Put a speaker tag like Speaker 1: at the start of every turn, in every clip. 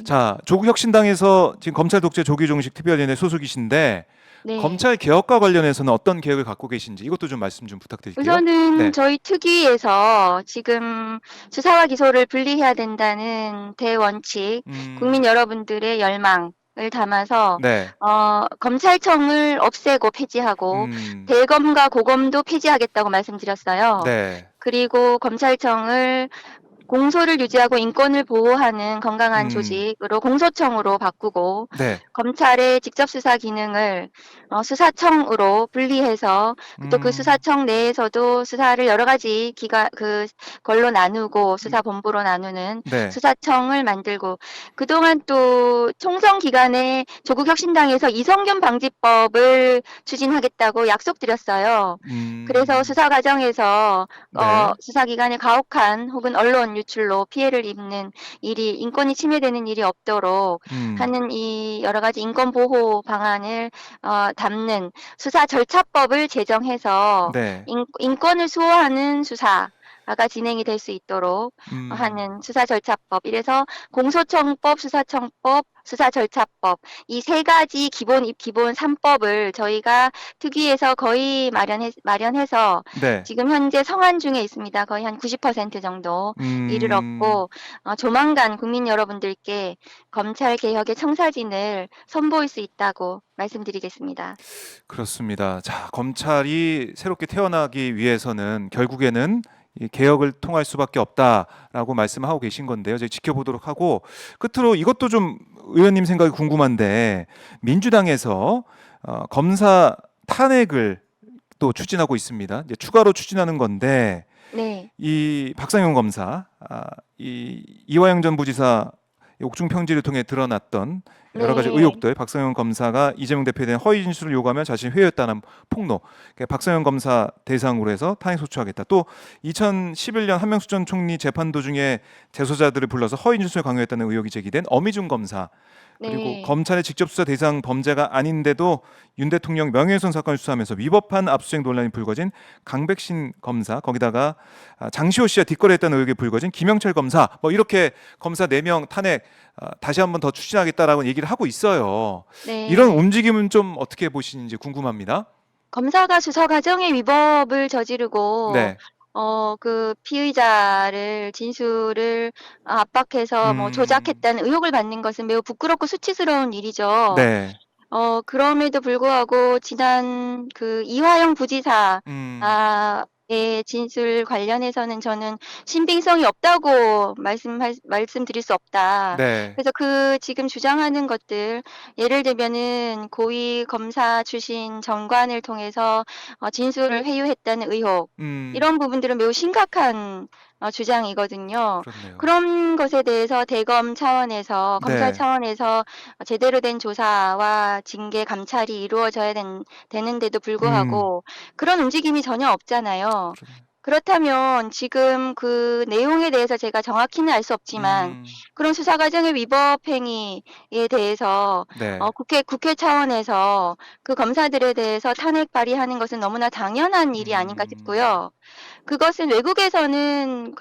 Speaker 1: 자, 조국혁신당에서 지금 검찰 독재 조기 종식 특별위원회 소속이신데
Speaker 2: 네.
Speaker 1: 검찰 개혁과 관련해서는 어떤 계획을 갖고 계신지 이것도 좀 말씀 좀 부탁드릴게요.
Speaker 2: 우선은
Speaker 1: 네.
Speaker 2: 저희 특위에서 지금 수사와 기소를 분리해야 된다는 대원칙,
Speaker 1: 음,
Speaker 2: 국민 여러분들의 열망을 담아서
Speaker 1: 네.
Speaker 2: 검찰청을 없애고 폐지하고
Speaker 1: 음,
Speaker 2: 대검과 고검도 폐지하겠다고 말씀드렸어요.
Speaker 1: 네.
Speaker 2: 그리고 검찰청을 공소를 유지하고 인권을 보호하는 건강한
Speaker 1: 음,
Speaker 2: 조직으로 공소청으로 바꾸고
Speaker 1: 네.
Speaker 2: 검찰의 직접 수사 기능을 수사청으로 분리해서 또 그
Speaker 1: 음,
Speaker 2: 수사청 내에서도 수사를 여러 가지 걸로 나누고 수사본부로 나누는
Speaker 1: 네.
Speaker 2: 수사청을 만들고 그동안 또 총선 기간에 조국혁신당에서 이성균 방지법을 추진하겠다고 약속드렸어요. 그래서
Speaker 1: 음,
Speaker 2: 수사 과정에서
Speaker 1: 네.
Speaker 2: 수사기관의 가혹한 혹은 언론 유출로 피해를 입는 일이 인권이 침해되는 일이 없도록
Speaker 1: 음,
Speaker 2: 하는 이 여러 가지 인권 보호 방안을 담는 수사 절차법을 제정해서
Speaker 1: 네.
Speaker 2: 인권을 수호하는 수사가 진행이 될 수 있도록
Speaker 1: 음.
Speaker 2: 하는 수사 절차법. 이래서 공소청법, 수사청법, 수사절차법 이 세 가지 기본 3법을 저희가 특위에서 거의 마련해서
Speaker 1: 네.
Speaker 2: 지금 현재 성안 중에 있습니다. 거의 한 90% 정도
Speaker 1: 음,
Speaker 2: 이르렀고 조만간 국민 여러분들께 검찰 개혁의 청사진을 선보일 수 있다고 말씀드리겠습니다.
Speaker 1: 그렇습니다. 자, 검찰이 새롭게 태어나기 위해서는 결국에는 이 개혁을 통할 수밖에 없다라고 말씀하고 계신 건데요. 저희 지켜보도록 하고 끝으로 이것도 좀 의원님 생각이 궁금한데 민주당에서 검사 탄핵을 또 추진하고 있습니다. 이제 추가로 추진하는 건데
Speaker 2: 네,
Speaker 1: 이 박상현 검사, 이 이화영 전 부지사 옥중 평지를 통해 드러났던 여러 가지
Speaker 2: 네,
Speaker 1: 의혹들, 박상현 검사가 이재명 대표에 대한 허위 진술을 요구하며 자신이 회유했다는 폭로, 그러니까 박상현 검사 대상으로 해서 탄핵 소추하겠다. 또 2011년 한명숙 전 총리 재판 도중에 재소자들을 불러서 허위 진술을 강요했다는 의혹이 제기된 어미중 검사, 그리고
Speaker 2: 네.
Speaker 1: 검찰의 직접 수사 대상 범죄가 아닌데도 윤 대통령 명예훼손 사건을 수사하면서 위법한 압수수색 논란이 불거진 강백신 검사, 거기다가 장시호 씨와 뒷거래했다는 의혹이 불거진 김영철 검사, 뭐 이렇게 검사 4명 탄핵 다시 한번 더 추진하겠다라고 얘기를 하고 있어요. 이런
Speaker 2: 네.
Speaker 1: 움직임은 좀 어떻게 보시는지 궁금합니다.
Speaker 2: 검사가 수사 과정에 위법을 저지르고
Speaker 1: 네.
Speaker 2: 피의자를 진술을 압박해서 뭐
Speaker 1: 음,
Speaker 2: 조작했다는 의혹을 받는 것은 매우 부끄럽고 수치스러운 일이죠.
Speaker 1: 네.
Speaker 2: 그럼에도 불구하고 지난 이화영 부지사
Speaker 1: 음,
Speaker 2: 의 진술 관련해서는 저는 신빙성이 없다고 말씀드릴 수 없다.
Speaker 1: 네.
Speaker 2: 그래서 지금 주장하는 것들, 예를 들면은 고위 검사 출신 정관을 통해서 진술을 회유했다는 의혹,
Speaker 1: 음,
Speaker 2: 이런 부분들은 매우 심각한 주장이거든요.
Speaker 1: 그렇네요.
Speaker 2: 그런 것에 대해서 대검 차원에서, 검찰
Speaker 1: 네.
Speaker 2: 차원에서 제대로 된 조사와 징계, 감찰이 이루어져야 되는데도
Speaker 1: 음,
Speaker 2: 불구하고 그런 움직임이 전혀 없잖아요.
Speaker 1: 그렇네요.
Speaker 2: 그렇다면 지금 그 내용에 대해서 제가 정확히는 알 수 없지만
Speaker 1: 음,
Speaker 2: 그런 수사 과정의 위법 행위에 대해서
Speaker 1: 네.
Speaker 2: 국회 차원에서 그 검사들에 대해서 탄핵 발의하는 것은 너무나 당연한 일이 아닌가
Speaker 1: 음,
Speaker 2: 싶고요. 그것은 외국에서는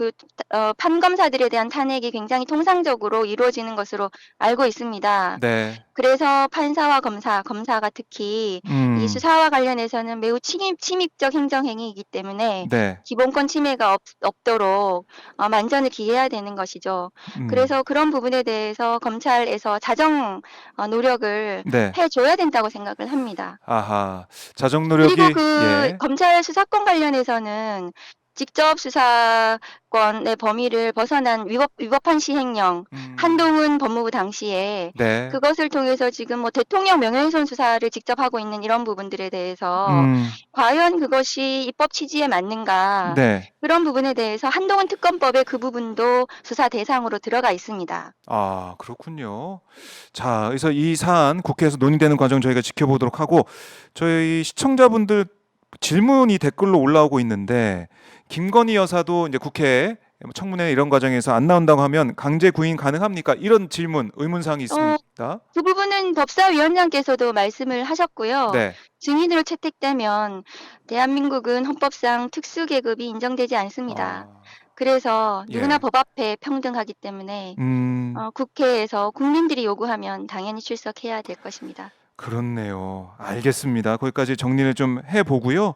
Speaker 2: 판검사들에 대한 탄핵이 굉장히 통상적으로 이루어지는 것으로 알고 있습니다.
Speaker 1: 네.
Speaker 2: 그래서 판사와 검사가 특히 이
Speaker 1: 음,
Speaker 2: 수사와 관련해서는 매우 침입적 행정행위이기 때문에
Speaker 1: 네.
Speaker 2: 기본권 침해가 없도록 만전을 기해야 되는 것이죠.
Speaker 1: 음,
Speaker 2: 그래서 그런 부분에 대해서 검찰에서 자정 노력을
Speaker 1: 네.
Speaker 2: 해줘야 된다고 생각을 합니다.
Speaker 1: 아하. 자정
Speaker 2: 그리고
Speaker 1: 노력이 예.
Speaker 2: 검찰 수사권 관련해서는 직접 수사권의 범위를 벗어난 위법한 시행령,
Speaker 1: 음,
Speaker 2: 한동훈 법무부 당시에
Speaker 1: 네.
Speaker 2: 그것을 통해서 지금 뭐 대통령 명예훼손 수사를 직접 하고 있는 이런 부분들에 대해서
Speaker 1: 음,
Speaker 2: 과연 그것이 입법 취지에 맞는가,
Speaker 1: 네.
Speaker 2: 그런 부분에 대해서 한동훈 특검법에 그 부분도 수사 대상으로 들어가 있습니다.
Speaker 1: 아, 그렇군요. 자, 그래서 이 사안 국회에서 논의되는 과정 저희가 지켜보도록 하고 저희 시청자분들 질문이 댓글로 올라오고 있는데 김건희 여사도 이제 국회 청문회 이런 과정에서 안 나온다고 하면 강제 구인 가능합니까? 이런 질문, 의문사항이
Speaker 2: 어,
Speaker 1: 있습니다.
Speaker 2: 그 부분은 법사위원장께서도 말씀을 하셨고요.
Speaker 1: 네.
Speaker 2: 증인으로 채택되면 대한민국은 헌법상 특수계급이 인정되지 않습니다.
Speaker 1: 아.
Speaker 2: 그래서 누구나
Speaker 1: 예.
Speaker 2: 법 앞에 평등하기 때문에
Speaker 1: 음.
Speaker 2: 국회에서 국민들이 요구하면 당연히 출석해야 될 것입니다.
Speaker 1: 그렇네요. 알겠습니다. 거기까지 정리를 좀 해보고요.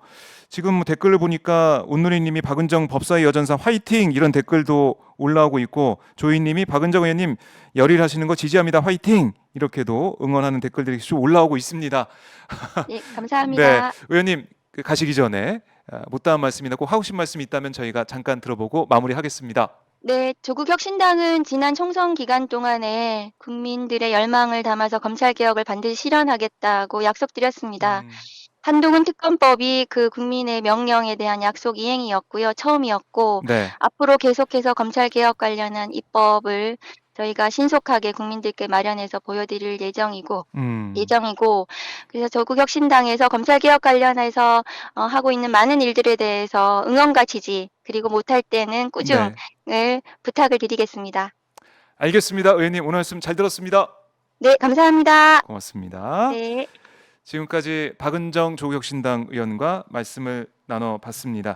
Speaker 1: 지금 뭐 댓글을 보니까 온누리님이 박은정 법사위 여전사 화이팅 이런 댓글도 올라오고 있고 조이님이 박은정 의원님 열일하시는 거 지지합니다 화이팅 이렇게도 응원하는 댓글들이 쭉 올라오고 있습니다.
Speaker 2: 네,
Speaker 1: 네,
Speaker 2: 감사합니다.
Speaker 1: 의원님 가시기 전에 못다한 말씀이나 꼭 하고 싶은 말씀이 있다면 저희가 잠깐 들어보고 마무리하겠습니다.
Speaker 2: 네, 조국혁신당은 지난 총선 기간 동안에 국민들의 열망을 담아서 검찰개혁을 반드시 실현하겠다고 약속드렸습니다.
Speaker 1: 음,
Speaker 2: 한동훈 특검법이 그 국민의 명령에 대한 약속 이행이었고요. 처음이었고,
Speaker 1: 네,
Speaker 2: 앞으로 계속해서 검찰개혁 관련한 입법을 저희가 신속하게 국민들께 마련해서 보여드릴
Speaker 1: 음,
Speaker 2: 예정이고, 그래서 조국혁신당에서 검찰개혁 관련해서 하고 있는 많은 일들에 대해서 응원과 지지, 그리고 못할 때는 꾸준을
Speaker 1: 네,
Speaker 2: 부탁을 드리겠습니다.
Speaker 1: 알겠습니다. 의원님 오늘 말씀 잘 들었습니다.
Speaker 2: 네, 감사합니다.
Speaker 1: 고맙습니다.
Speaker 2: 네.
Speaker 1: 지금까지 박은정 조국혁신당 의원과 말씀을 나눠봤습니다.